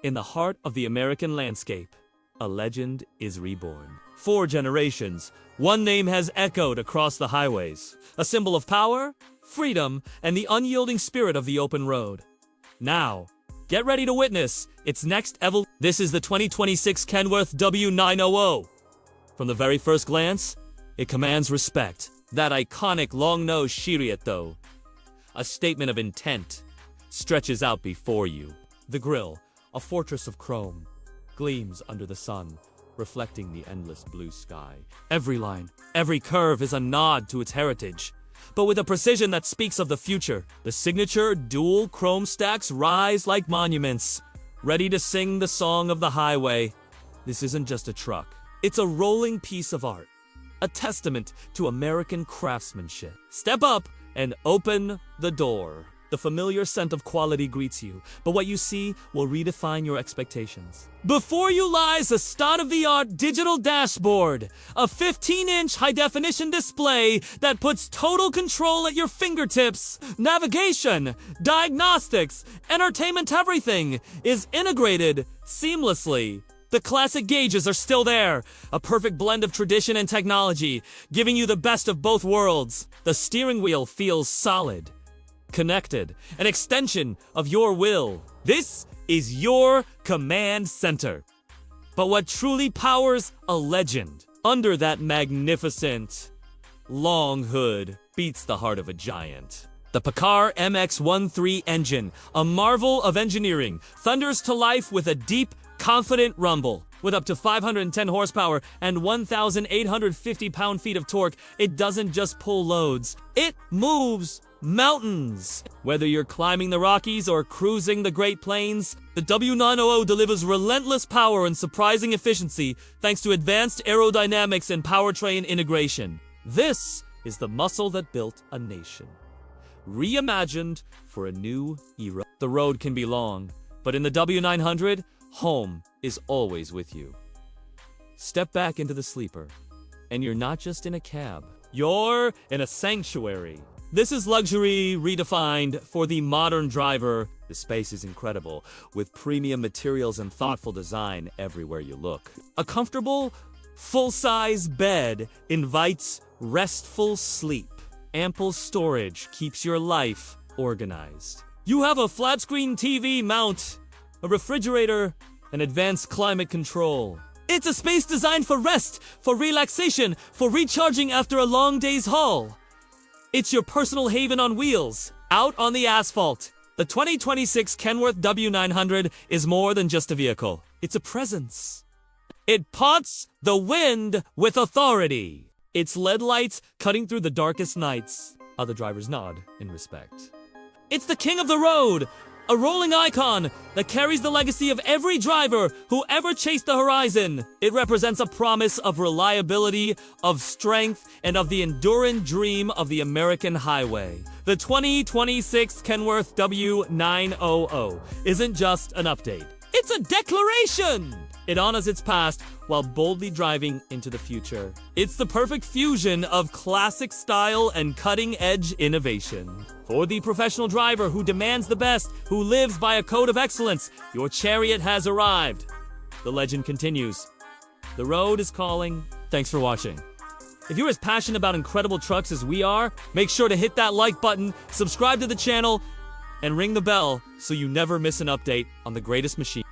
In the heart of the American landscape, a legend is reborn. 4 generations, one name has echoed across the highways, a symbol of power, freedom, and the unyielding spirit of the open road. Now, get ready to witness its next evolution. This is the 2026 Kenworth W900. From the very first glance, it commands respect. That iconic long-nosed chariot, though, a statement of intent, stretches out before you. The grille, a fortress of chrome, gleams under the sun, reflecting the endless blue sky. Every line, every curve is a nod to its heritage, but with a precision that speaks of the future. The signature dual chrome stacks rise like monuments, ready to sing the song of the highway. This isn't just a truck. It's a rolling piece of art, a testament to American craftsmanship. Step up and open the door. The familiar scent of quality greets you, but what you see will redefine your expectations. Before you lies a state-of-the-art digital dashboard, a 15-inch high-definition display that puts total control at your fingertips. Navigation, diagnostics, entertainment, everything is integrated seamlessly. The classic gauges are still there, a perfect blend of tradition and technology, giving you the best of both worlds. The steering wheel feels solid, connected, an extension of your will. This is your command center. But what truly powers a legend? Under that magnificent, long hood beats the heart of a giant. The Packard MX-13 engine, a marvel of engineering, thunders to life with a deep, confident rumble. With up to 510 horsepower and 1,850 pound-feet of torque, it doesn't just pull loads, it moves mountains. Whether you're climbing the Rockies or cruising the Great Plains, the W900 delivers relentless power and surprising efficiency thanks to advanced aerodynamics and powertrain integration. This is the muscle that built a nation, reimagined for a new era. The road can be long, but in the W900, home is always with you. Step back into the sleeper, and you're not just in a cab, you're in a sanctuary. This is luxury redefined for the modern driver. The space is incredible, with premium materials and thoughtful design everywhere you look. A comfortable, full-size bed invites restful sleep. Ample storage keeps your life organized. You have a flat-screen TV mount, a refrigerator, and advanced climate control. It's a space designed for rest, for relaxation, for recharging after a long day's haul. It's your personal haven on wheels, out on the asphalt. The 2026 Kenworth W900 is more than just a vehicle. It's a presence. It pots the wind with authority. Its LED lights cutting through the darkest nights. Other drivers nod in respect. It's the king of the road, a rolling icon that carries the legacy of every driver who ever chased the horizon. It represents a promise of reliability, of strength, and of the enduring dream of the American highway. The 2026 Kenworth W900 isn't just an update. It's a declaration! It honors its past while boldly driving into the future. It's the perfect fusion of classic style and cutting-edge innovation. For the professional driver who demands the best, who lives by a code of excellence, your chariot has arrived. The legend continues. The road is calling. Thanks for watching. If you're as passionate about incredible trucks as we are, make sure to hit that like button, subscribe to the channel, and ring the bell so you never miss an update on the greatest machine.